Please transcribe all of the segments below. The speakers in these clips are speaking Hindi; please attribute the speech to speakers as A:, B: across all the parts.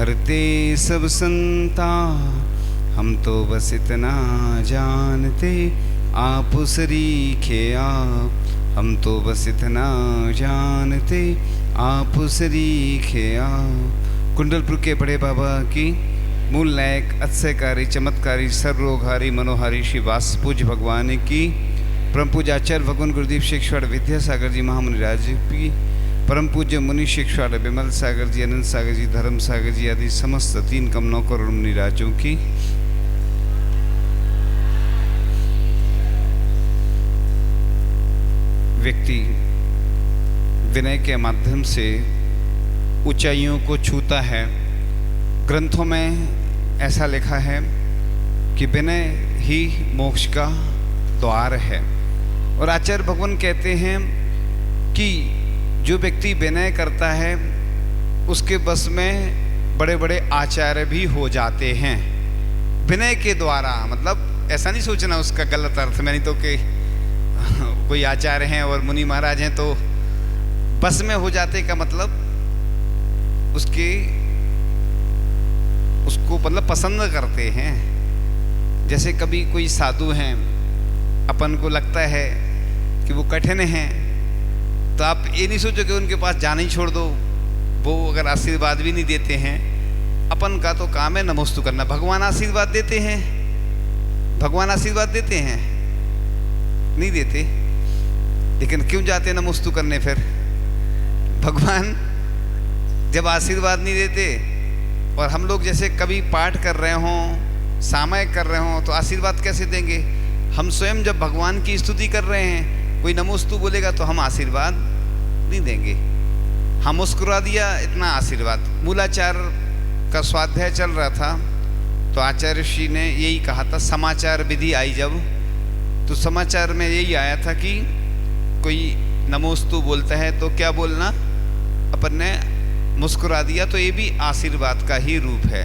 A: हरते सब संता, हम तो बस इतना जानते, आप सरीखे आप, हम तो बस इतना जानते, आप सरीखे आप। कुंडलपुर के बड़े बाबा की मूल नायक अत्सयकारी चमत्कारी सर्वरोगहारी मनोहारी श्री वास पूज्य भगवान की परम पूज्य आचार्य भगवान गुरुदेव शिक्षवाड़ विद्यासागर जी महामुनि राज की परम पूज्य मुनि शिक्षवाड़ विमल सागर जी, अनंत सागर जी, धर्म सागर जी आदि समस्त 3 कम 9 करोड़ मुनि राजों की व्यक्ति विनय के माध्यम से ऊंचाइयों को छूता है। ग्रंथों में ऐसा लिखा है कि विनय ही मोक्ष का द्वार है। और आचार्य भगवान कहते हैं कि जो व्यक्ति विनय करता है उसके बस में बड़े बड़े आचार्य भी हो जाते हैं विनय के द्वारा। मतलब ऐसा नहीं सोचना उसका गलत अर्थ में, नहीं तो कि कोई आचार्य हैं और मुनि महाराज हैं तो बस में हो जाते का मतलब उसको मतलब पसंद करते हैं। जैसे कभी कोई साधु हैं, अपन को लगता है कि वो कठिन हैं, तो आप ये नहीं सोचो कि उनके पास जाना ही छोड़ दो। वो अगर आशीर्वाद भी नहीं देते हैं, अपन का तो काम है नमोस्तु करना। भगवान आशीर्वाद देते हैं, भगवान आशीर्वाद देते हैं? नहीं देते। लेकिन क्यों जाते नमोस्तु करने फिर? भगवान जब आशीर्वाद नहीं देते और हम लोग जैसे कभी पाठ कर रहे हों, सामयिक कर रहे हों, तो आशीर्वाद कैसे देंगे? हम स्वयं जब भगवान की स्तुति कर रहे हैं, कोई नमोस्तु बोलेगा तो हम आशीर्वाद नहीं देंगे। हम मुस्कुरा दिया, इतना आशीर्वाद। मूलाचार का स्वाध्याय चल रहा था तो आचार्य श्री ने यही कहा था, समाचार विधि आई जब, तो समाचार में यही आया था कि कोई नमोस्तु बोलता है तो क्या बोलना, अपन ने मुस्कुरा दिया तो ये भी आशीर्वाद का ही रूप है।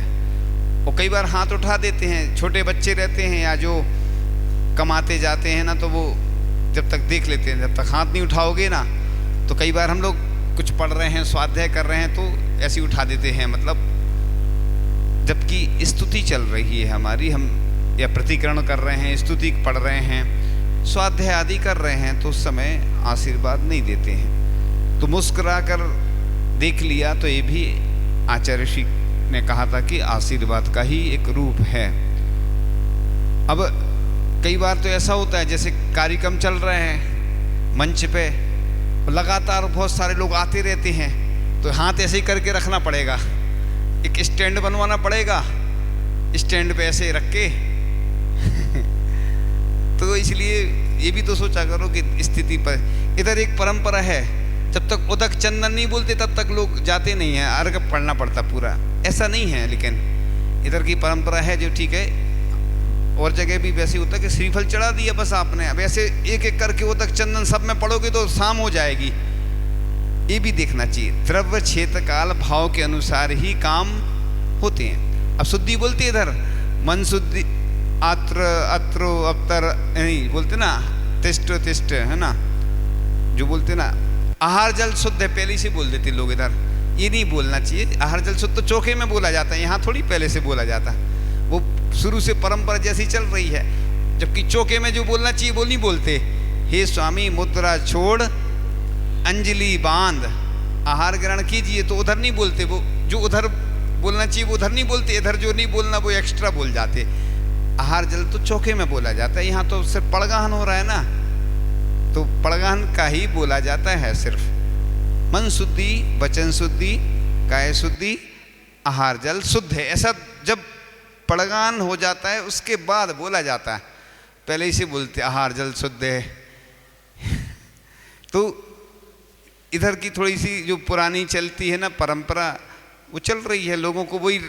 A: और कई बार हाथ उठा देते हैं, छोटे बच्चे रहते हैं या जो कमाते जाते हैं ना, तो वो जब तक देख लेते हैं, जब तक हाथ नहीं उठाओगे ना, तो कई बार हम लोग कुछ पढ़ रहे हैं, स्वाध्याय कर रहे हैं तो ऐसे उठा देते हैं, मतलब जबकि स्तुति चल रही है हमारी, हम या प्रतिकरण कर रहे हैं, स्तुति पढ़ रहे हैं, स्वाध्याय आदि कर रहे हैं, तो उस समय आशीर्वाद नहीं देते हैं। तो मुस्कुरा कर देख लिया तो ये भी आचार्य श्री ने कहा था कि आशीर्वाद का ही एक रूप है। अब कई बार तो ऐसा होता है, जैसे कार्यक्रम चल रहे हैं मंच पे, लगातार बहुत सारे लोग आते रहते हैं, तो हाथ ऐसे ही करके रखना पड़ेगा, एक स्टैंड बनवाना पड़ेगा, स्टैंड पे ऐसे रख के तो इसलिए ये भी तो सोचा करो कि स्थिति पर। इधर एक परंपरा है, जब तक उदक चंदन नहीं बोलते तब तक लोग जाते नहीं हैं, अर्घ पढ़ना पड़ता पूरा। ऐसा नहीं है, लेकिन इधर की परंपरा है जो ठीक है। और जगह भी वैसे होता है कि श्रीफल चढ़ा दिया बस आपने, अब ऐसे एक एक करके उदक चंदन सब में पढ़ोगे तो शाम हो जाएगी। ये भी देखना चाहिए, द्रव्य क्षेत्र काल भाव के अनुसार ही काम होते हैं। अब शुद्धि बोलते इधर मन शुद्धि, आत्र अत्रो अवतर नहीं बोलते ना, तिष्ट तिष्ट है ना, जो बोलते ना आहार जल शुद्ध है, पहले से बोल देते लोग इधर। ये नहीं बोलना चाहिए, आहार जल शुद्ध तो चोखे में बोला जाता है, यहाँ थोड़ी पहले से बोला जाता। वो शुरू से परंपरा जैसी चल रही है, जबकि चोखे में जो बोलना चाहिए वो नहीं बोलते। हे स्वामी मुद्रा छोड़ अंजलि बांध आहार ग्रहण कीजिए, तो उधर नहीं बोलते। वो जो उधर बोलना चाहिए वो उधर नहीं बोलते, इधर जो नहीं बोलना वो एक्स्ट्रा बोल जाते। आहार जल तो चोखे में बोला जाता है, यहाँ तो सिर्फ पड़गाहन हो रहा है ना, तो पड़गाहन का ही बोला जाता है सिर्फ। मन शुद्धि, वचन शुद्धि, काय शुद्धि, आहार जल शुद्ध है, ऐसा जब पड़गान हो जाता है उसके बाद बोला जाता है, पहले ही से बोलते आहार जल शुद्ध है। तो इधर की थोड़ी सी जो पुरानी चलती है ना परंपरा, वो चल रही है, लोगों को वही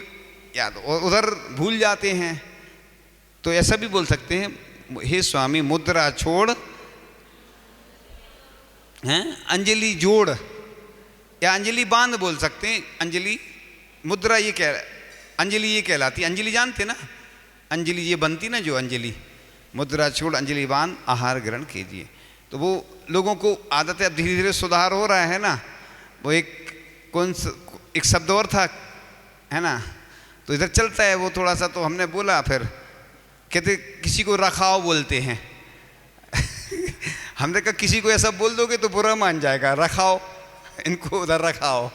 A: याद, और उधर भूल जाते हैं। तो ऐसा भी बोल सकते हैं, हे स्वामी मुद्रा छोड़ हैं अंजलि जोड़, या अंजलि बांध बोल सकते हैं। अंजलि मुद्रा ये कह, अंजलि ये कहलाती, अंजलि जानते ना, अंजलि ये बनती ना जो अंजलि, मुद्रा छोड़ अंजलि बांध आहार ग्रहण कीजिए। तो वो लोगों को आदत है, अब धीरे धीरे सुधार हो रहा है ना। वो एक शब्द और था है ना, तो इधर चलता है वो थोड़ा सा। तो हमने बोला, फिर कहते किसी को रखाओ बोलते हैं। हमने कहा किसी को ऐसा बोल दोगे तो बुरा मान जाएगा, रखाओ, इनको उधर रखाओ।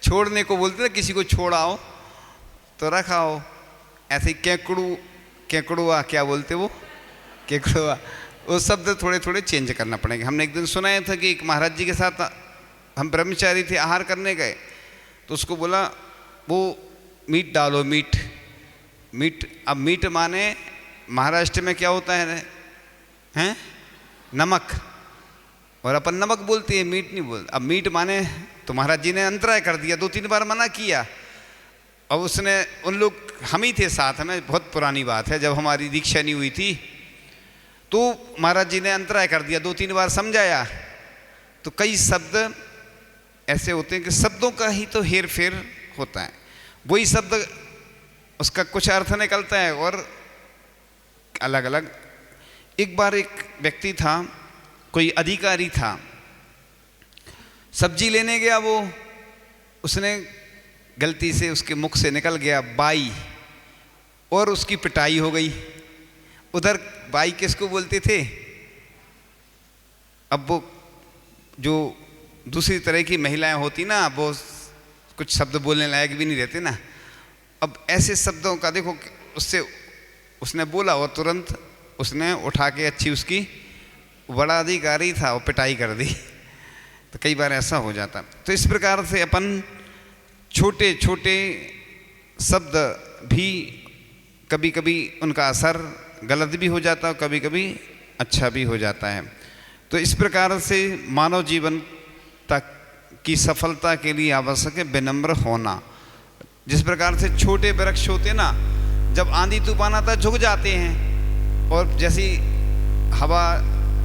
A: छोड़ने को बोलते ना, किसी को छोड़ाओ तो रखाओ। ऐसे ही केकड़ुआ क्या बोलते वो, केकड़ुआ, वो शब्द थोड़े थोड़े चेंज करना पड़ेगा। हमने एक दिन सुनाया था कि एक महाराज जी के साथ हम ब्रह्मचारी थे, आहार करने गए, तो उसको बोला वो मीट डालो, मीट। अब मीट माने महाराष्ट्र में क्या होता है, हैं नमक, और अपन नमक बोलते हैं, मीट नहीं बोलते। अब मीट माने, तो महाराज जी ने अंतराय कर दिया, 2-3 बार मना किया। और उसने, उन लोग हम ही थे साथ में, बहुत पुरानी बात है, जब हमारी दीक्षा नहीं हुई थी, तो महाराज जी ने अंतराय कर दिया, 2-3 बार समझाया। तो कई शब्द ऐसे होते हैं कि शब्दों का ही तो हेर फेर होता है, वही शब्द उसका कुछ अर्थ निकलता है और अलग अलग। एक बार एक व्यक्ति था, कोई अधिकारी था, सब्जी लेने गया वो, उसने गलती से उसके मुख से निकल गया बाई, और उसकी पिटाई हो गई। उधर बाई किसको बोलते थे, अब वो जो दूसरी तरह की महिलाएं होती ना, वो कुछ शब्द बोलने लायक भी नहीं रहते ना। अब ऐसे शब्दों का देखो, उससे उसने बोला और तुरंत उसने उठा के अच्छी, उसकी बड़ा अधिकारी था, वो पिटाई कर दी। तो कई बार ऐसा हो जाता। तो इस प्रकार से अपन छोटे छोटे शब्द भी कभी कभी उनका असर गलत भी हो जाता है, कभी कभी अच्छा भी हो जाता है। तो इस प्रकार से मानव जीवन तक की सफलता के लिए आवश्यक है विनम्र होना। जिस प्रकार से छोटे वृक्ष होते ना, जब आंधी तूफान आता झुक जाते हैं, और जैसी हवा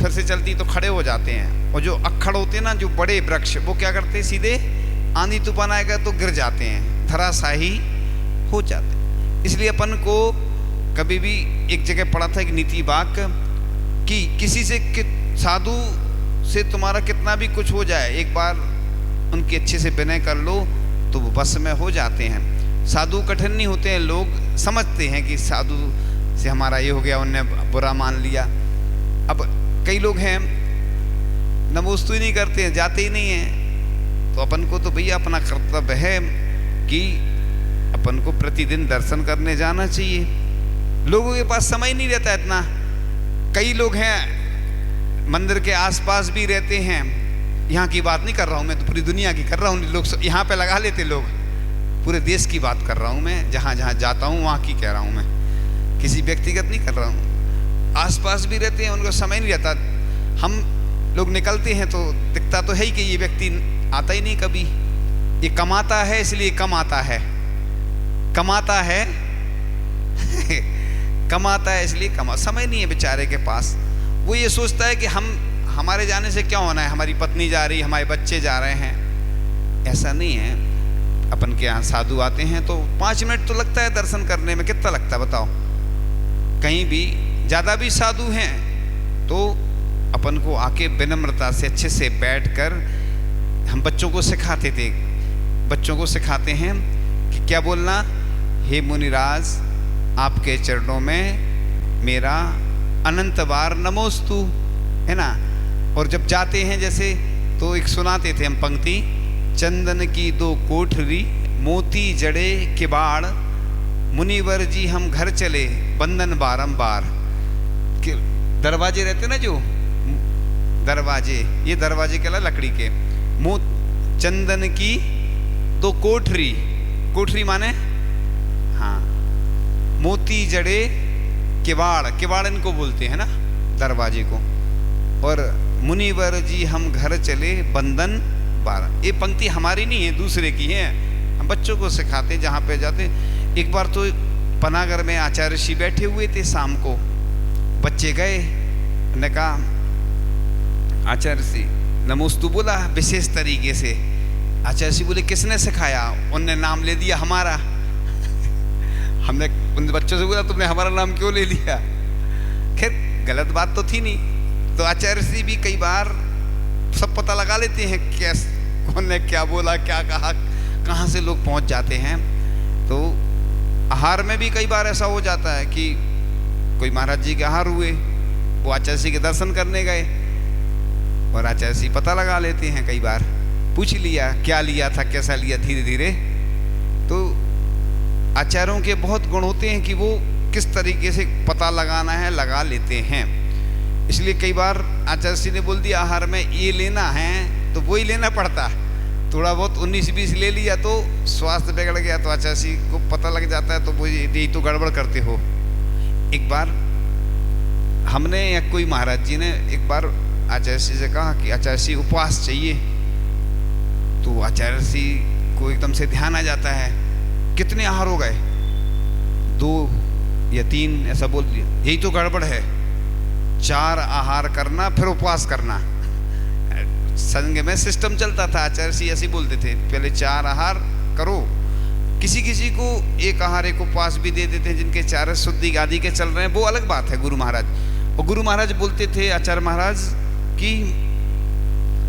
A: फिर से चलती तो खड़े हो जाते हैं। और जो अक्खड़ होते हैं ना, जो बड़े वृक्ष, वो क्या करते हैं, सीधे आंधी तूफान आएगा तो गिर जाते हैं, धराशाही हो जाते हैं। इसलिए अपन को कभी भी, एक जगह पढ़ा था एक नीति वाक्य कि किसी से, साधु से तुम्हारा कितना भी कुछ हो जाए, एक बार उनकी अच्छे से विनय कर लो तो वो बस में हो जाते हैं। साधु कठिन नहीं होते हैं, लोग समझते हैं कि साधु से हमारा ये हो गया, उनने बुरा मान लिया। अब कई लोग हैं नमोस्तु ही नहीं करते हैं, जाते ही नहीं हैं। तो अपन को तो भैया अपना कर्तव्य है कि अपन को प्रतिदिन दर्शन करने जाना चाहिए। लोगों के पास समय नहीं रहता इतना। कई लोग हैं मंदिर के आसपास भी रहते हैं, यहाँ की बात नहीं कर रहा हूँ मैं, तो पूरी दुनिया की कर रहा हूँ। लोग यहाँ पे लगा लेते, लोग पूरे देश की बात कर रहा हूँ मैं, जहाँ जहाँ जाता हूँ वहाँ की कह रहा हूँ मैं, किसी व्यक्तिगत नहीं कर रहा हूँ। आसपास भी रहते हैं, उनको समय नहीं रहता। हम लोग निकलते हैं तो दिखता तो है ही कि ये व्यक्ति आता ही नहीं कभी, ये कमाता है इसलिए कम आता है, कमाता है कमाता है इसलिए समय नहीं है बेचारे के पास। वो ये सोचता है कि हमारे जाने से क्या होना है, हमारी पत्नी जा रही, हमारे बच्चे जा रहे हैं। ऐसा नहीं है। अपन के यहाँ साधु आते हैं तो 5 मिनट तो लगता है दर्शन करने में, कितना लगता है बताओ। कहीं भी ज़्यादा भी साधु हैं तो अपन को आके विनम्रता से अच्छे से बैठकर, हम बच्चों को सिखाते थे, बच्चों को सिखाते हैं कि क्या बोलना, हे मुनिराज आपके चरणों में मेरा अनंत बार नमोस्तु, है ना। और जब जाते हैं जैसे, तो एक सुनाते थे हम पंक्ति, चंदन की 2 कोठरी मोती जड़े किबाड़, मुनिवर जी हम घर चले बंधन बारंबार। दरवाजे रहते ना, जो दरवाजे, ये दरवाजे कहला लकड़ी के, चंदन की 2 कोठरी, कोठरी माने हाँ, मोती जड़े किवाड़, किवाड़ इनको बोलते हैं ना दरवाजे को। और मुनिवर जी हम घर चले बंधन 12। ये पंक्ति हमारी नहीं है, दूसरे की है, हम बच्चों को सिखाते जहाँ पे जाते। एक बार तो पनागर में आचार्य श्री बैठे हुए थे, शाम को बच्चे गए, ने कहा आचार्य श्री नमोस्तु बोला विशेष तरीके से। आचार्य श्री बोले किसने सिखाया? उनने नाम ले दिया हमारा। हमने उन बच्चों से बोला तुमने हमारा नाम क्यों ले लिया? खैर गलत बात तो थी नहीं। तो आचार्य श्री भी कई बार सब पता लगा लेते हैं, कौन ने क्या बोला, क्या कहा, कहाँ से लोग पहुँच जाते हैं। तो आहार में भी कई बार ऐसा हो जाता है कि कोई महाराज जी के आहार हुए, वो आचार्य जी के दर्शन करने गए और आचार्य जी पता लगा लेते हैं, कई बार पूछ लिया क्या लिया था, कैसा लिया, धीरे धीरे। तो आचार्यों के बहुत गुण होते हैं कि वो किस तरीके से पता लगाना है लगा लेते हैं। इसलिए कई बार आचार्य जी ने बोल दिया आहार में ये लेना है तो वो ही लेना पड़ता। थोड़ा बहुत 19-20 ले लिया तो स्वास्थ्य बिगड़ गया तो आचार्य जी को पता लग जाता है, तो वो यही तो गड़बड़ करते हो। एक बार हमने या कोई महाराज जी ने एक बार आचार्य जी से कहा कि आचार्य जी उपवास चाहिए। तो आचार्य जी को एकदम से ध्यान आ जाता है, कितने आहार हो गए, 2 या 3 ऐसा बोल दिया। यही तो गड़बड़ है, 4 आहार करना फिर उपवास करना। संघ में सिस्टम चलता था, आचार्य जी ऐसे बोलते थे पहले 4 आहार करो। किसी किसी को 1 आहार 1 उपवास भी दे देते हैं, जिनके 4 शुद्धि आदि के चल रहे हैं, वो अलग बात है गुरु महाराज। और गुरु महाराज बोलते थे आचार्य महाराज कि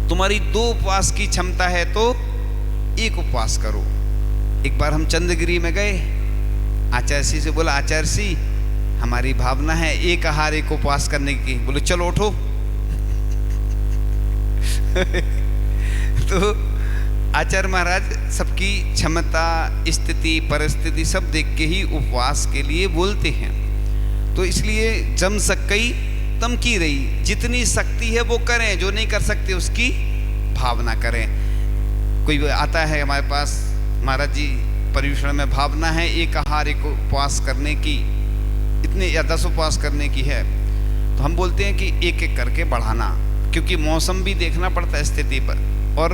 A: तुम्हारी 2 उपवास की क्षमता है तो 1 उपवास करो। एक बार हम चंद्रगिरी में गए, आचार्य जी से बोला आचार्य जी हमारी भावना है 1 आहार 1 उपवास करने की। बोले चलो उठो। तो आचार्य महाराज सबकी क्षमता, स्थिति, परिस्थिति सब देख के ही उपवास के लिए बोलते हैं। तो इसलिए जम सकई तम की रही, जितनी शक्ति है वो करें, जो नहीं कर सकते उसकी भावना करें। कोई आता है हमारे पास, महाराज जी परिवेषण में भावना है 1 आहार 1 उपवास करने की, इतने या 10 उपवास करने की है, तो हम बोलते हैं कि 1-1 करके बढ़ाना, क्योंकि मौसम भी देखना पड़ता है स्थिति पर, और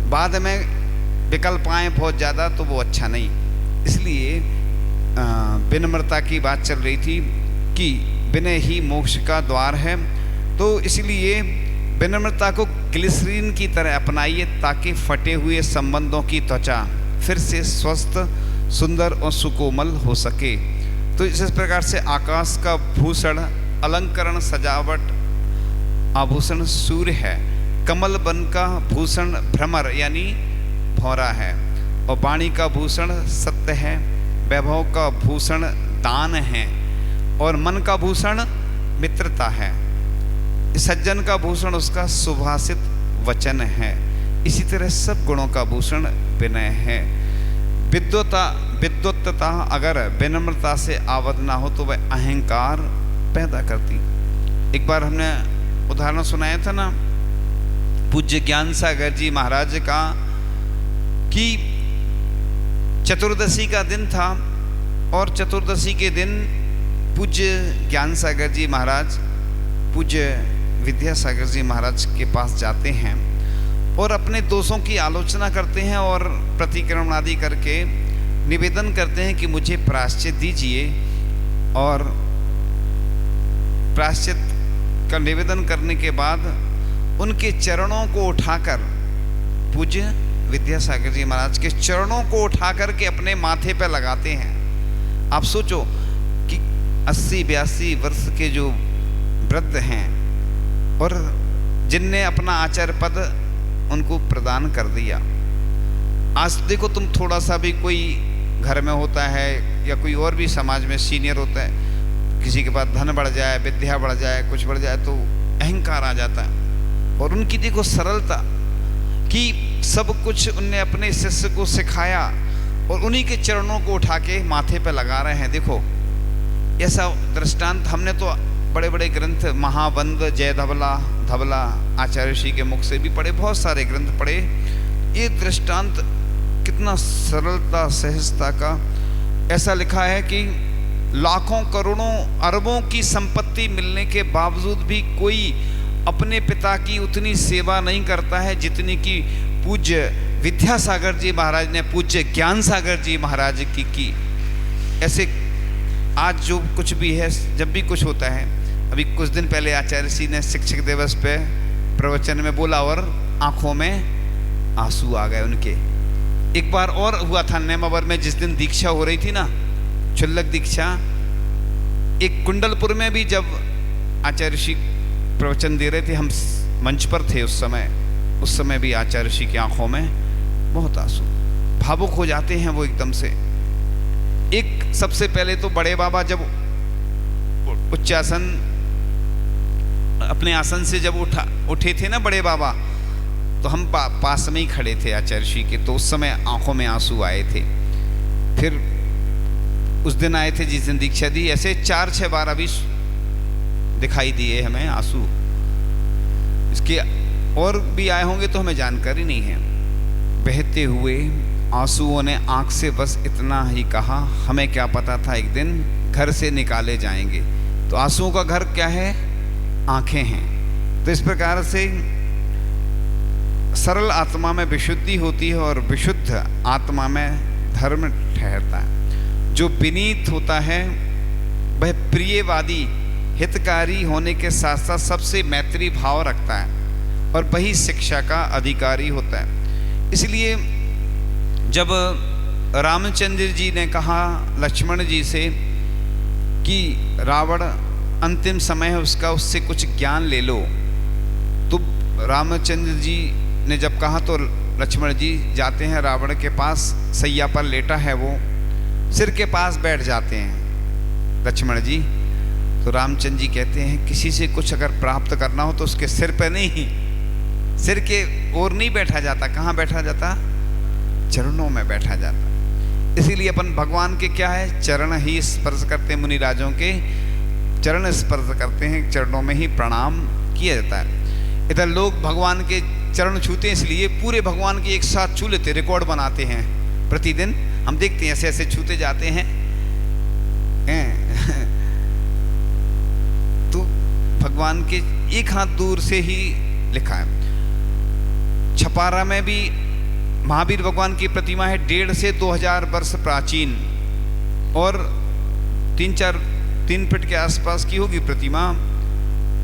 A: बाद में विकल्प आए बहुत ज़्यादा तो वो अच्छा नहीं। इसलिए विनम्रता की बात चल रही थी कि विनय ही मोक्ष का द्वार है। तो इसलिए विनम्रता को ग्लिसरीन की तरह अपनाइए ताकि फटे हुए संबंधों की त्वचा फिर से स्वस्थ, सुंदर और सुकोमल हो सके। तो इस प्रकार से आकाश का भूषण, अलंकरण, सजावट, आभूषण सूर्य है, कमल वन का भूषण भ्रमर यानी भौरा है, और वाणी का भूषण सत्य है, वैभव का भूषण दान है, और मन का भूषण मित्रता है, सज्जन का भूषण उसका सुभाषित वचन है। इसी तरह सब गुणों का भूषण विनय है। विद्वत्ता अगर विनम्रता से आवद्ध ना हो तो वह अहंकार पैदा करती। एक बार हमने उदाहरण सुनाया था ना पूज्य ज्ञान सागर जी महाराज का, कि चतुर्दशी का दिन था और चतुर्दशी के दिन पूज्य ज्ञान सागर जी महाराज पूज्य विद्यासागर जी महाराज के पास जाते हैं और अपने दोषों की आलोचना करते हैं और प्रतिक्रमण आदि करके निवेदन करते हैं कि मुझे प्रायश्चित दीजिए। और प्रायश्चित का निवेदन करने के बाद उनके चरणों को उठाकर, पूज्य विद्यासागर जी महाराज के चरणों को उठा करके अपने माथे पर लगाते हैं। आप सोचो कि 80-82 वर्ष के जो वृद्ध हैं और जिनने अपना आचार्य पद उनको प्रदान कर दिया। आज देखो तुम थोड़ा सा भी कोई घर में होता है या कोई और भी समाज में सीनियर होता है, किसी के पास धन बढ़ जाए, विद्या बढ़ जाए, कुछ बढ़ जाए तो अहंकार आ जाता है। और उनकी देखो सरलता कि सब कुछ उनने अपने शिष्य को सिखाया और उन्हीं के चरणों को उठा के माथे पे लगा रहे हैं। देखो ऐसा दृष्टांत हमने तो बड़े बड़े ग्रंथ महावंद, जय धवला आचार्य ऋषि के मुख से भी पढ़े, बहुत सारे ग्रंथ पढ़े। ये दृष्टांत कितना सरलता सहजता का। ऐसा लिखा है कि लाखों करोड़ों अरबों की संपत्ति मिलने के बावजूद भी कोई अपने पिता की उतनी सेवा नहीं करता है जितनी कि पूज्य विद्यासागर जी महाराज ने पूज्य ज्ञान सागर जी महाराज की। ऐसे आज जो कुछ भी है, जब भी कुछ होता है, अभी कुछ दिन पहले आचार्य जी ने शिक्षक दिवस पे प्रवचन में बोला और आंखों में आंसू आ गए उनके। एक बार और हुआ था नेमावर में, जिस दिन दीक्षा हो रही थी ना, क्षुल्लक दीक्षा, एक कुंडलपुर में भी जब आचार्य ऋषि प्रवचन दे रहे थे, हम मंच पर थे उस समय भी आचार्य ऋषि की आंखों में बहुत आंसू। भावुक हो जाते हैं वो एकदम से। एक सबसे पहले तो बड़े बाबा जब उच्चासन अपने आसन से जब उठे थे ना बड़े बाबा, तो हम पास में ही खड़े थे आचार्य श्री के, तो उस समय आंखों में आंसू आए थे। फिर उस दिन आए थे जिस दिन दीक्षा दी, ऐसे 4-6 बार अभी दिखाई दिए हमें आंसू। इसके और भी आए होंगे तो हमें जानकारी नहीं है। बहते हुए आंसुओं ने आंख से बस इतना ही कहा, हमें क्या पता था एक दिन घर से निकाले जाएंगे। तो आंसुओं का घर क्या है? आंखें हैं। तो इस प्रकार से सरल आत्मा में विशुद्धि होती है और विशुद्ध आत्मा में धर्म ठहरता है। जो विनीत होता है वह प्रियवादी हितकारी होने के साथ साथ सबसे मैत्री भाव रखता है और वही शिक्षा का अधिकारी होता है। इसलिए जब रामचंद्र जी ने कहा लक्ष्मण जी से कि रावण अंतिम समय है उसका, उससे कुछ ज्ञान ले लो, तो रामचंद्र जी ने जब कहा तो लक्ष्मण जी जाते हैं रावण के पास, सैया पर लेटा है वो, सिर के पास बैठ जाते हैं लक्ष्मण जी। तो रामचंद्र जी कहते हैं किसी से कुछ अगर प्राप्त करना हो तो उसके सिर पर नहीं, सिर के ओर नहीं बैठा जाता। कहाँ बैठा जाता? चरणों में बैठा जाता। इसीलिए अपन भगवान के क्या है, चरण ही स्पर्श करते हैं, मुनिराजों के चरण स्पर्श करते हैं, चरणों में ही प्रणाम किया जाता है। इधर लोग भगवान के चरण छूते हैं, इसलिए पूरे भगवान के एक साथ छू लेते, रिकॉर्ड बनाते हैं। प्रतिदिन हम देखते हैं ऐसे ऐसे छूते जाते हैं। तो भगवान के एक हाथ दूर से ही लिखा है। छपारा में भी महावीर भगवान की प्रतिमा है, 1.5 से 2000 वर्ष प्राचीन और 3 फीट के आसपास की होगी प्रतिमा।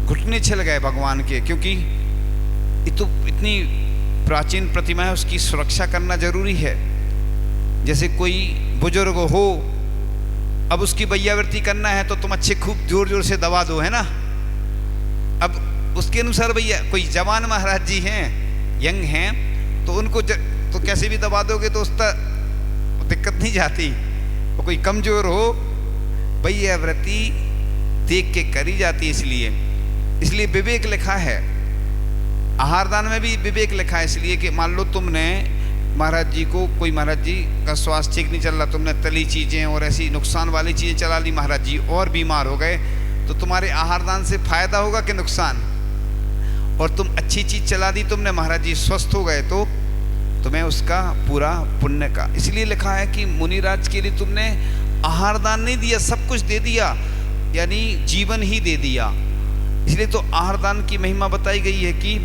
A: घुटने छिल गए भगवान के, क्योंकि ये तो इतनी प्राचीन प्रतिमा है, उसकी सुरक्षा करना जरूरी है। जैसे कोई बुजुर्ग हो, अब उसकी वैयावृत्ति करना है तो तुम अच्छे खूब जोर जोर से दबा दो, है ना। अब उसके अनुसार भैया कोई जवान महाराज जी हैं, यंग हैं, तो उनको तो कैसे भी दबा दोगे तो उसका दिक्कत नहीं जाती। तो कोई कमजोर हो, वैयावृत्ति देख के करी जाती है। इसलिए विवेक लिखा है, आहारदान में भी विवेक लिखा है। इसलिए कि मान लो तुमने महाराज जी को, कोई महाराज जी का स्वास्थ्य ठीक नहीं चल रहा, तुमने तली चीज़ें और ऐसी नुकसान वाली चीज़ें चला ली, महाराज जी और बीमार हो गए, तो तुम्हारे आहारदान से फायदा होगा कि नुकसान? और तुम अच्छी चीज़ चला दी तुमने, महाराज जी स्वस्थ हो गए, तो तुम्हें उसका पूरा पुण्य का। इसलिए लिखा है कि मुनिराज के लिए तुमने आहारदान नहीं दिया, सब कुछ दे दिया, यानी जीवन ही दे दिया। इसलिए तो आहारदान की महिमा बताई गई है कि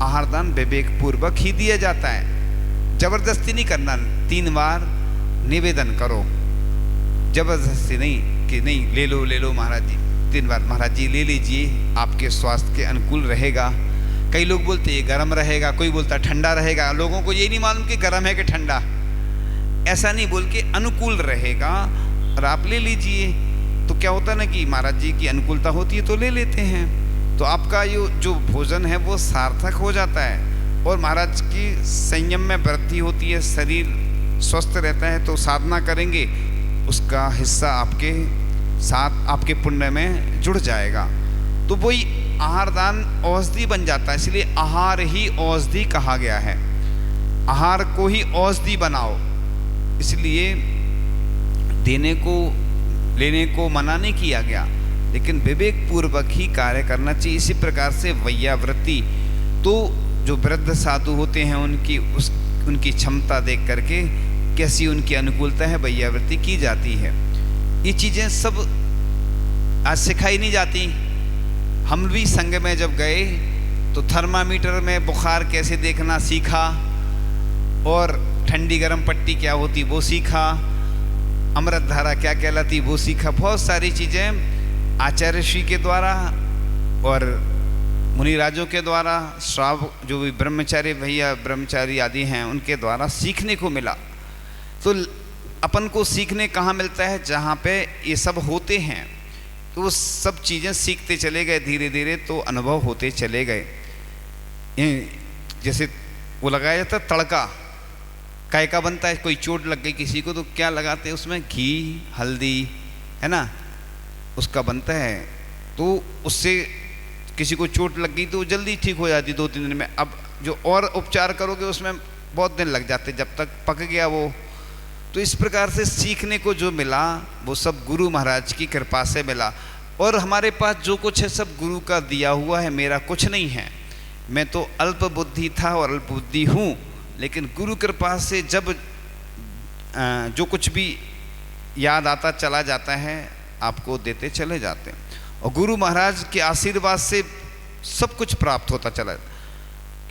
A: आहारदान विवेक पूर्वक ही दिया जाता है, जबरदस्ती नहीं करना। 3 बार निवेदन करो, जबरदस्ती नहीं कि नहीं ले लो महाराज जी, 3 बार महाराज जी ले लीजिए, आपके स्वास्थ्य के अनुकूल रहेगा। कई लोग बोलते हैं गर्म रहेगा, कोई बोलता है ठंडा रहेगा। लोगों को ये नहीं मालूम कि गर्म है कि ठंडा, ऐसा नहीं बोल के अनुकूल रहेगा और आप ले लीजिए। तो क्या होता है ना कि महाराज जी की अनुकूलता होती है तो ले लेते हैं, तो आपका ये जो भोजन है वो सार्थक हो जाता है और महाराज की संयम में वृद्धि होती है, शरीर स्वस्थ रहता है। तो साधना करेंगे, उसका हिस्सा आपके साथ आपके पुण्य में जुड़ जाएगा। तो वही आहारदान औषधि बन जाता है। इसलिए आहार ही औषधि कहा गया है, आहार को ही औषधि बनाओ। इसलिए देने को लेने को मना नहीं किया गया, लेकिन विवेक पूर्वक ही कार्य करना चाहिए। इसी प्रकार से वैयावृत्ति, तो जो वृद्ध साधु होते हैं उनकी क्षमता देख करके कैसी उनकी अनुकूलता है, वैयावृत्ति की जाती है। ये चीज़ें सब आज सिखाई नहीं जाती। हम भी संघ में जब गए तो थर्मामीटर में बुखार कैसे देखना सीखा, और ठंडी गर्म पट्टी क्या होती वो सीखा, अमृत धारा क्या कहलाती वो सीखा। बहुत सारी चीज़ें आचार्य श्री के द्वारा और मुनिराजों के द्वारा, श्राव जो भी ब्रह्मचारी भैया ब्रह्मचारी आदि हैं उनके द्वारा सीखने को मिला। तो अपन को सीखने कहाँ मिलता है? जहाँ पे ये सब होते हैं, तो वो सब चीज़ें सीखते चले गए धीरे धीरे, तो अनुभव होते चले गए। जैसे वो लगाया जाता तड़का, काय का बनता है? कोई चोट लग गई किसी को तो क्या लगाते हैं उसमें? घी, हल्दी, है ना, उसका बनता है। तो उससे किसी को चोट लग गई तो जल्दी ठीक हो जाती 2-3 दिन में। अब जो और उपचार करोगे उसमें बहुत दिन लग जाते जब तक पक गया वो। तो इस प्रकार से सीखने को जो मिला वो सब गुरु महाराज की कृपा से मिला। और हमारे पास जो कुछ है सब गुरु का दिया हुआ है, मेरा कुछ नहीं है। मैं तो अल्प बुद्धि था और अल्प बुद्धि हूँ, लेकिन गुरु कृपा से जब जो कुछ भी याद आता चला जाता है आपको देते चले जाते हैं। और गुरु महाराज के आशीर्वाद से सब कुछ प्राप्त होता चला।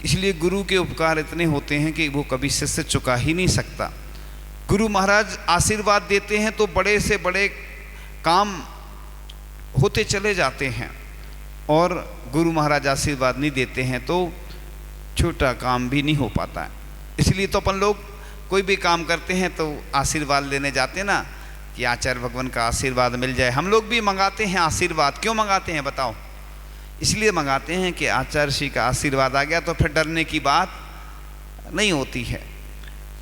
A: इसलिए गुरु के उपकार इतने होते हैं कि वो कभी शिष्य चुका ही नहीं सकता। गुरु महाराज आशीर्वाद देते हैं तो बड़े से बड़े काम होते चले जाते हैं, और गुरु महाराज आशीर्वाद नहीं देते हैं तो छोटा काम भी नहीं हो पाता है। इसलिए तो अपन लोग कोई भी काम करते हैं तो आशीर्वाद लेने जाते हैं ना, कि आचार्य भगवान का आशीर्वाद मिल जाए। हम लोग भी मंगाते हैं आशीर्वाद। क्यों मंगाते हैं बताओ? इसलिए मंगाते हैं कि आचार्य श्री का आशीर्वाद आ गया तो फिर डरने की बात नहीं होती है।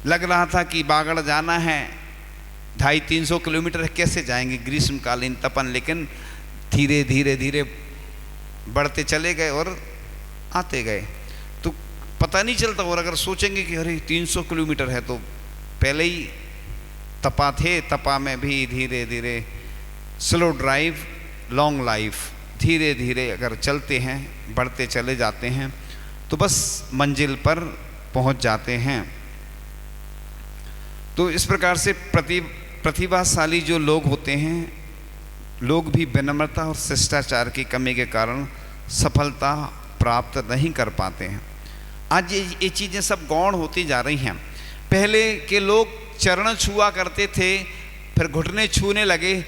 A: लग रहा था कि बागड़ जाना है, 250-300 किलोमीटर कैसे जाएंगे ग्रीष्मकालीन तपन, लेकिन धीरे धीरे धीरे बढ़ते चले गए और आते गए तो पता नहीं चलता। और अगर सोचेंगे कि अरे 300 किलोमीटर है, तो पहले ही तपा थे, तपा में भी धीरे धीरे स्लो ड्राइव लॉन्ग लाइफ, धीरे धीरे अगर चलते हैं बढ़ते चले जाते हैं तो बस मंजिल पर पहुंच जाते हैं। तो इस प्रकार से प्रतिभाशाली जो लोग होते हैं, लोग भी विनम्रता और शिष्टाचार की कमी के कारण सफलता प्राप्त नहीं कर पाते हैं। आज ये चीज़ें सब गौण होती जा रही हैं। पहले के लोग चरण छुआ करते थे, फिर घुटने छूने लगे,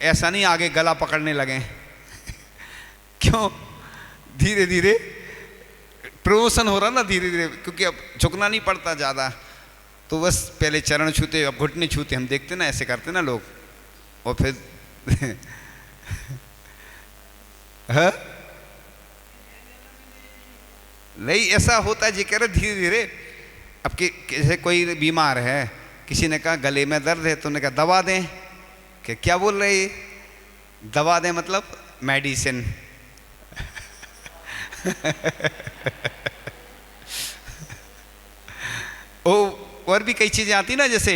A: ऐसा नहीं आगे गला पकड़ने लगे क्यों? धीरे धीरे प्रमोशन हो रहा ना, धीरे धीरे, क्योंकि अब झुकना नहीं पड़ता ज़्यादा, तो बस पहले चरण छूते, अब घुटने छूते। हम देखते ना ऐसे करते ना लोग, और फिर हाँ नहीं ऐसा होता है जी, कह रहे धीरे धीरे। अब कि जैसे कोई बीमार है, किसी ने कहा गले में दर्द है, तो उन्होंने कहा दवा दें। कि क्या बोल रहे हैं? दवा दें मतलब मेडिसिन ओ, और भी कई चीज़ें आती ना, जैसे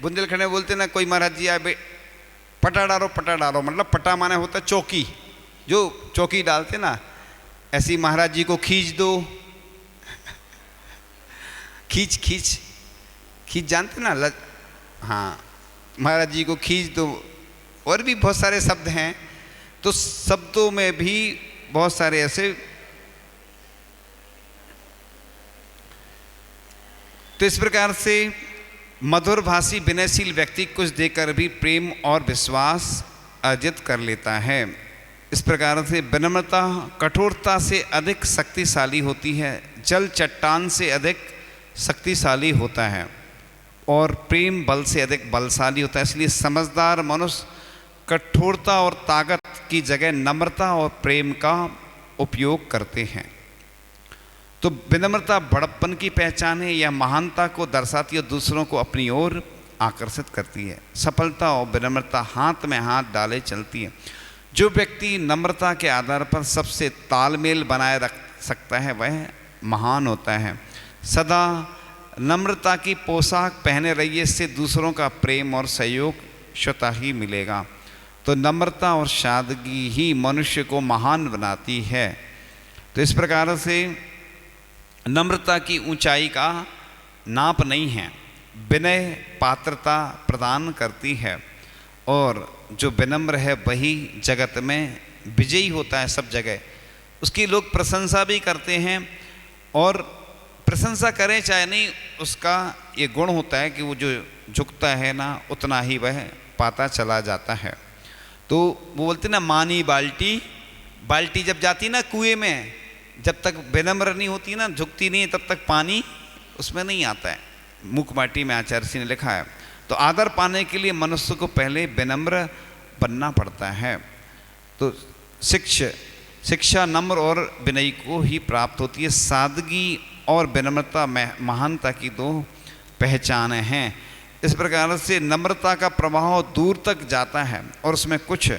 A: बुंदेलखंड में बोलते ना, कोई महाराज जी आए, पटा डालो, पटा डालो, मतलब पटा माने होता चौकी, जो चौकी डालते ना, ऐसी महाराज जी को खींच दो खींच खींच खींच जानते ना, हाँ, महाराज जी को खींच दो। और भी बहुत सारे शब्द हैं, तो शब्दों में भी बहुत सारे ऐसे। तो इस प्रकार से मधुर भाषी विनयशील व्यक्ति कुछ देकर भी प्रेम और विश्वास अर्जित कर लेता है। इस प्रकार से विनम्रता कठोरता से अधिक शक्तिशाली होती है, जल चट्टान से अधिक शक्तिशाली होता है, और प्रेम बल से अधिक बलशाली होता है। इसलिए समझदार मनुष्य कठोरता और ताकत की जगह नम्रता और प्रेम का उपयोग करते हैं। तो विनम्रता बड़प्पन की पहचान है, या महानता को दर्शाती है, दूसरों को अपनी ओर आकर्षित करती है। सफलता और विनम्रता हाथ में हाथ डाले चलती है। जो व्यक्ति नम्रता के आधार पर सबसे तालमेल बनाए रख सकता है वह महान होता है। सदा नम्रता की पोशाक पहने रहिए, इससे दूसरों का प्रेम और सहयोग स्वतः ही मिलेगा। तो नम्रता और सादगी ही मनुष्य को महान बनाती है। तो इस प्रकार से नम्रता की ऊंचाई का नाप नहीं है, विनय पात्रता प्रदान करती है, और जो विनम्र है वही जगत में विजयी होता है सब जगह। उसकी लोग प्रशंसा भी करते हैं, और प्रशंसा करें चाहे नहीं, उसका ये गुण होता है कि वो जो झुकता है ना उतना ही वह पाता चला जाता है। तो वो बोलते ना, मानी बाल्टी जब जाती ना कुएं में, जब तक विनम्र नहीं होती ना, झुकती नहीं, तब तक पानी उसमें नहीं आता है। मुखमाटी में आचार्य जी ने लिखा है। तो आदर पाने के लिए मनुष्य को पहले विनम्र बनना पड़ता है। तो शिक्षा नम्र और विनयी को ही प्राप्त होती है। सादगी और विनम्रता में महानता की दो पहचान है। इस प्रकार से नम्रता का प्रभाव दूर तक जाता है और उसमें कुछ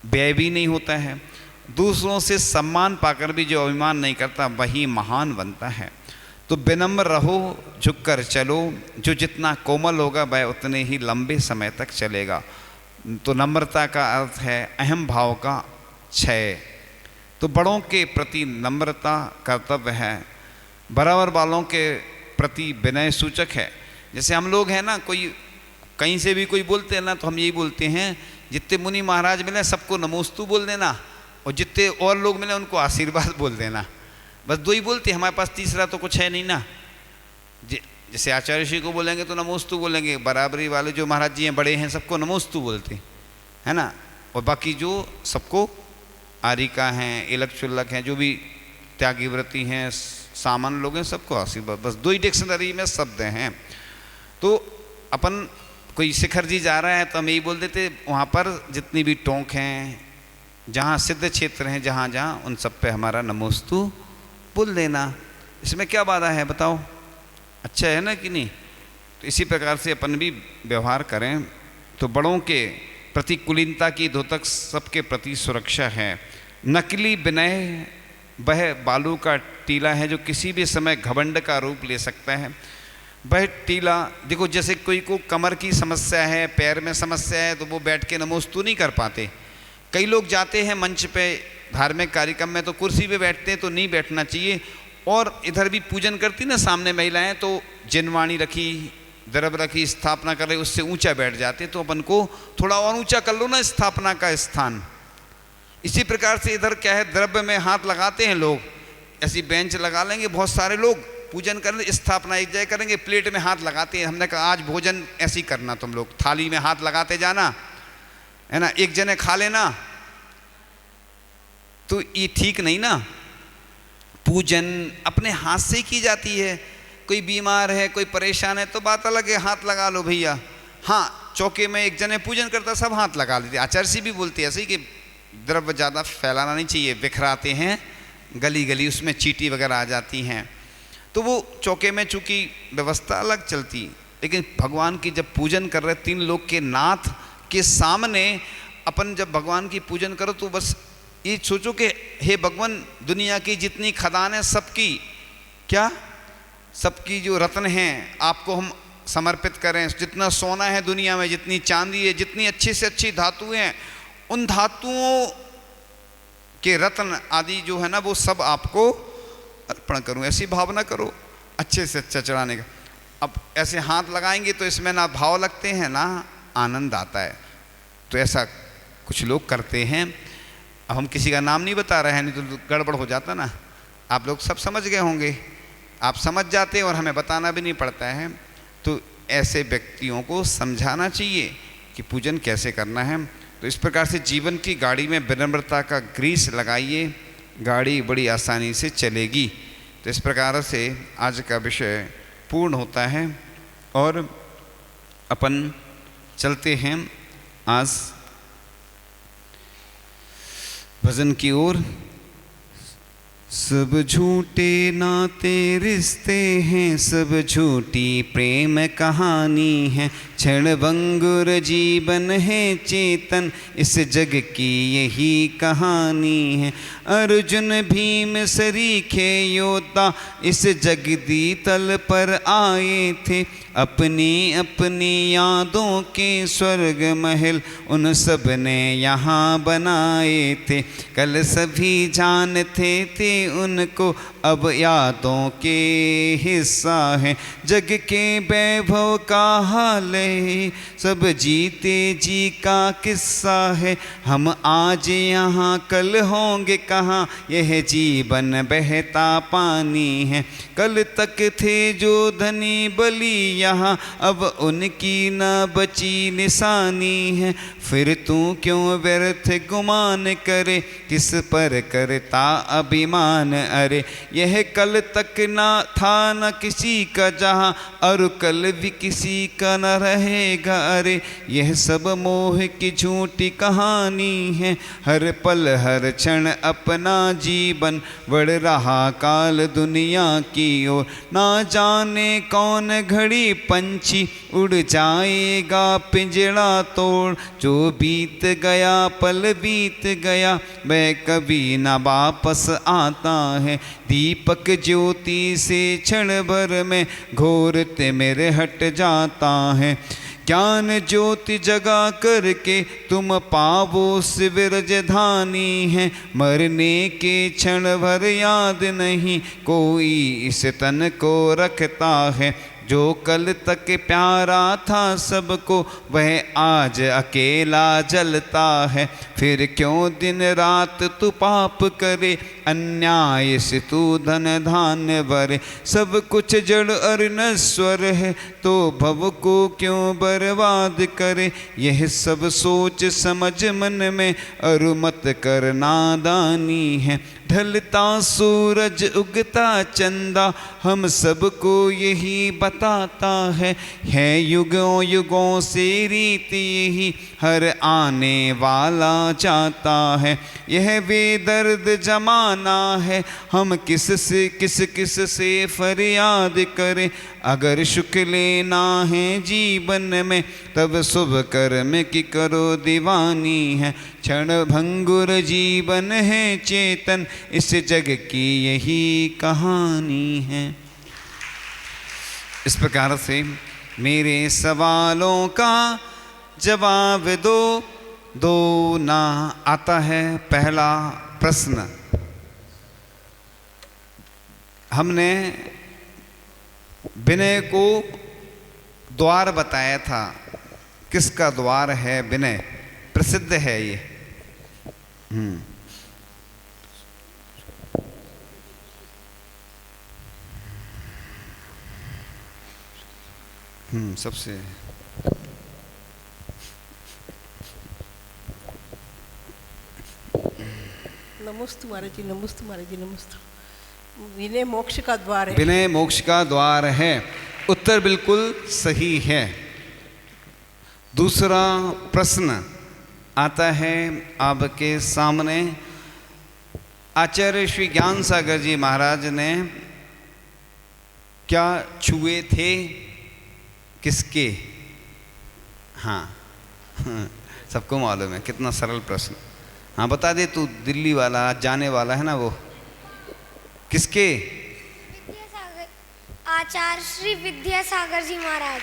A: व्यय भी नहीं होता है। दूसरों से सम्मान पाकर भी जो अभिमान नहीं करता वही महान बनता है। तो विनम्र रहो, झुककर चलो, जो जितना कोमल होगा वह उतने ही लंबे समय तक चलेगा। तो नम्रता का अर्थ है अहम भाव का क्षय। तो बड़ों के प्रति नम्रता कर्तव्य है, बराबर वालों के प्रति विनय सूचक है। जैसे हम लोग हैं ना, कोई कहीं से भी कोई बोलते हैं ना, तो हम यही बोलते हैं जितने मुनि महाराज मिले सबको नमोस्तु बोल देना, और जितने और लोग मिले उनको आशीर्वाद बोल देना। बस दो ही बोलते, हमारे पास तीसरा तो कुछ है नहीं ना। जैसे आचार्य श्री को बोलेंगे तो नमोस्तु बोलेंगे, बराबरी वाले जो महाराज जी हैं बड़े हैं सबको नमोस्तु बोलते है ना, और बाकी जो सबको आरिका हैं, इलक चुल्लक हैं, जो भी त्यागी व्रती हैं, सामान्य लोग हैं, सबको आशीर्वाद। बस दो ही डिक्शनरी में शब्द हैं। तो अपन कोई शिखर जी जा रहा है तो हम यही बोल देते, वहाँ पर जितनी भी टोंक हैं, जहाँ सिद्ध क्षेत्र हैं, जहाँ जहाँ उन सब पे हमारा नमोस्तु बोल देना। इसमें क्या बाधा है बताओ, अच्छा है ना कि नहीं। तो इसी प्रकार से अपन भी व्यवहार करें। तो बड़ों के प्रति कुलीनता की धोतक सबके प्रति सुरक्षा है। नकली विनय वह बालू का टीला है जो किसी भी समय घमंड का रूप ले सकता है। वह टीला देखो, जैसे कोई को कमर की समस्या है, पैर में समस्या है, तो वो बैठ के नमोस्तु नहीं कर पाते। कई लोग जाते हैं मंच पे धार्मिक कार्यक्रम में तो कुर्सी पे बैठते हैं, तो नहीं बैठना चाहिए। और इधर भी पूजन करती ना सामने महिलाएं, तो जिनवाणी रखी, द्रव्य रखी, स्थापना कर रही, उससे ऊंचा बैठ जाते। तो अपन को थोड़ा और ऊंचा कर लो ना स्थापना का स्थान। इसी प्रकार से इधर क्या है, द्रव्य में हाथ लगाते हैं लोग, ऐसी बेंच लगा लेंगे, बहुत सारे लोग पूजन करेंगे, स्थापना एक जगह करेंगे, प्लेट में हाथ लगाते हैं। हमने कहा आज भोजन ऐसे ही करना, तुम लोग थाली में हाथ लगाते जाना है ना, एक जने खा लेना, तो ये ठीक नहीं ना। पूजन अपने हाथ से ही की जाती है। कोई बीमार है, कोई परेशान है, तो बात अलग है, हाथ लगा लो भैया। हाँ, चौके में एक जने पूजन करता, सब हाथ लगा लेते। आचार्य जी भी बोलते हैं ऐसे ही कि द्रव्य ज़्यादा फैलाना नहीं चाहिए, बिखराते हैं गली गली, उसमें चींटी वगैरह आ जाती हैं। तो वो चौके में चूँकि व्यवस्था अलग चलती, लेकिन भगवान की जब पूजन कर रहे, तीन लोग के नाथ के सामने अपन जब भगवान की पूजन करो, तो बस ये सोचो कि हे भगवान, दुनिया की जितनी खदान है सबकी, क्या सबकी जो रत्न हैं आपको हम समर्पित करें। जितना सोना है दुनिया में, जितनी चांदी है, जितनी अच्छी से अच्छी धातु हैं, उन धातुओं के रत्न आदि जो है ना, वो सब आपको अर्पण करूं। ऐसी भावना करो अच्छे से अच्छा चढ़ाने का। अब ऐसे हाथ लगाएंगे तो इसमें ना भाव लगते हैं ना आनंद आता है। तो ऐसा कुछ लोग करते हैं। अब हम किसी का नाम नहीं बता रहे हैं, नहीं तो गड़बड़ हो जाता ना। आप लोग सब समझ गए होंगे, आप समझ जाते हैं और हमें बताना भी नहीं पड़ता है। तो ऐसे व्यक्तियों को समझाना चाहिए कि पूजन कैसे करना है। तो इस प्रकार से जीवन की गाड़ी में विनम्रता का ग्रीस लगाइए, गाड़ी बड़ी आसानी से चलेगी। तो इस प्रकार से आज का विषय पूर्ण होता है और अपन चलते हैं आज भजन की ओर। सब झूठे नाते रिश्ते हैं, सब झूठी प्रेम कहानी है। क्षणभंगुर जीवन है चेतन, इस जग की यही कहानी है। अर्जुन भीम सरीखे योद्धा इस जगदी तल पर आए थे। अपनी अपनी यादों के स्वर्ग महल उन सब ने यहाँ बनाए थे। कल सभी जानते थे उनको, अब यादों के हिस्सा है। जग के वैभव का हाल है, सब जीते जी का किस्सा है। हम आज यहाँ कल होंगे कहाँ, यह जीवन बहता पानी है। कल तक थे जो धनी बली यहाँ, अब उनकी न बची निशानी है। फिर तू क्यों व्यर्थ गुमान करे, किस पर करता अभिमान। अरे यह कल तक ना था न किसी का जहाँ, और कल भी किसी का न रहेगा। अरे यह सब मोह की झूठी कहानी है, हर पल हर क्षण अपना जीवन बढ़ रहा काल दुनिया की ओर। ना जाने कौन घड़ी पंछी उड़ जाएगा पिंजड़ा तोड़, जो बीत गया पल बीत गया वह कभी ना वापस आता है। दीपक ज्योति से क्षण भर में घोर तिमिर हट जाता है। ज्ञान ज्योति जगा करके तुम पावो शिविरज धानी है, मरने के क्षण भर याद नहीं कोई इस तन को रखता है। जो कल तक प्यारा था सबको वह आज अकेला जलता है। फिर क्यों दिन रात तू पाप करे, अन्याय से तू धन धान्य भरे। सब कुछ जड़ और नश्वर है तो भव को क्यों बर्बाद करे। यह सब सोच समझ मन में और मत कर नादानी है। ढलता सूरज उगता चंदा हम सबको यही बताता है युगों युगों से रीति यही हर आने वाला चाहता है। यह बेदर्द जमाना है हम किस से फरियाद करें। अगर सुख लेना है जीवन में तब शुभ कर्म की करो दीवानी है। क्षण भंगुर जीवन है चेतन इस जग की यही कहानी है। इस प्रकार से मेरे सवालों का जवाब दो ना आता है। पहला प्रश्न हमने विनय को द्वार बताया था। किसका द्वार है विनय? प्रसिद्ध है ये। सबसे
B: नमस्ते महाराज जी, नमस्ते महाराज जी, नमस्ते। विनय मोक्ष का द्वार है।
A: विनय मोक्ष का द्वार है। उत्तर बिल्कुल सही है। दूसरा प्रश्न आता है आपके सामने। आचार्य श्री ज्ञान सागर जी महाराज ने क्या छुए थे? किसके? हाँ सबको मालूम है। कितना सरल प्रश्न। हाँ बता दे तू, दिल्ली वाला आज जाने वाला है ना वो। किसके?
C: विद्यासागर, आचार्य श्री विद्यासागर जी महाराज।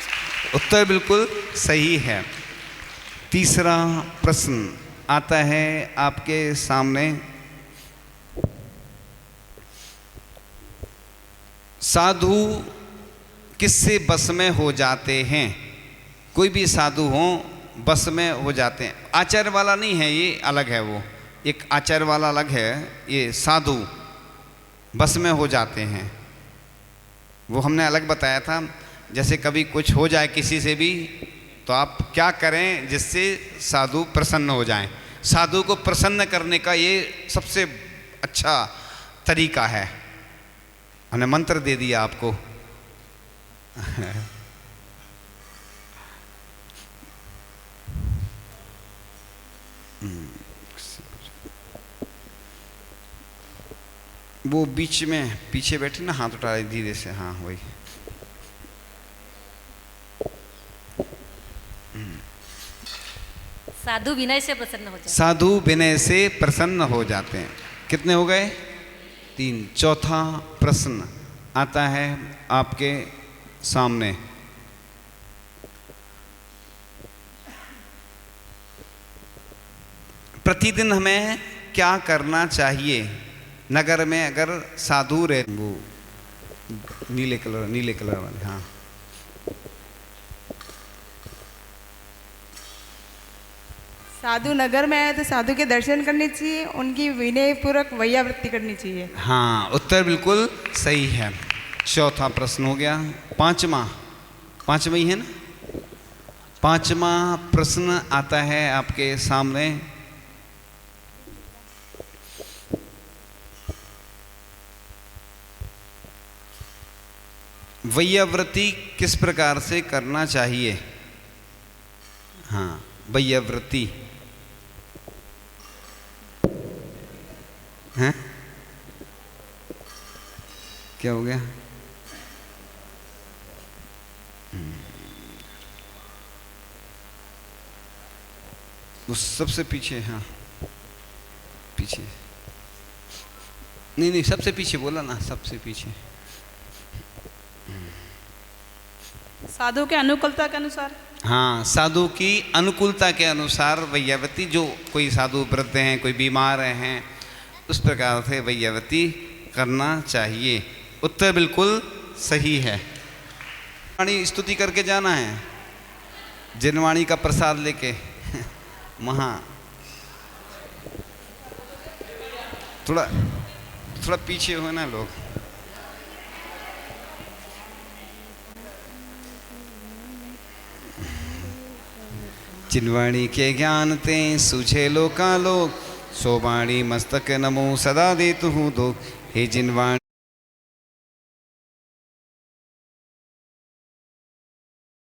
A: उत्तर बिल्कुल सही है। तीसरा प्रश्न आता है आपके सामने। साधु किससे बस में हो जाते हैं? कोई भी साधु हो बस में हो जाते हैं। आचार्य वाला नहीं है, ये अलग है। वो एक आचार्य वाला अलग है, ये साधु बस में हो जाते हैं। वो हमने अलग बताया था। जैसे कभी कुछ हो जाए किसी से भी तो आप क्या करें जिससे साधु प्रसन्न हो जाएं। साधु को प्रसन्न करने का ये सबसे अच्छा तरीका है। हमने मंत्र दे दिया आपको। वो बीच में पीछे बैठे ना, हाथ उठा धीरे से। हाँ वही।
D: साधु विनय से प्रसन्न हो जाते हैं।
A: साधु विनय से प्रसन्न हो जाते हैं। कितने हो गए? 3। चौथा प्रश्न आता है आपके सामने। प्रतिदिन हमें क्या करना चाहिए नगर में अगर साधु रहे? वो नीले कलर वाले। हाँ
E: साधु नगर में आए तो साधु के दर्शन करने चाहिए, उनकी विनय पूर्वक वैयावृत्ति करनी चाहिए।
A: हाँ उत्तर बिल्कुल सही है। चौथा प्रश्न हो गया। पांचवा ही है ना? 5वां प्रश्न आता है आपके सामने। वैयावृत्ति किस प्रकार से करना चाहिए? हाँ, वैयावृत्ति हैं? क्या हो गया? उस सबसे पीछे, हाँ पीछे, नहीं सबसे पीछे बोला ना, सबसे पीछे।
E: साधु के अनुकूलता के अनुसार।
A: हाँ, साधु की अनुकूलता के अनुसार वैयावृत्ति, जो कोई साधु वृद्ध हैं, कोई बीमार हैं, उस प्रकार से वैयावृत्ति करना चाहिए। उत्तर बिल्कुल सही है। वाणी स्तुति करके जाना है, जिनवाणी का प्रसाद लेके महा थोड़ा पीछे हो ना लोग। जिनवाणी के ज्ञान ते सूझे लोका लोक, सोबाणी मस्तक नमो सदा देतु हूँ दो। हे जिनवाणी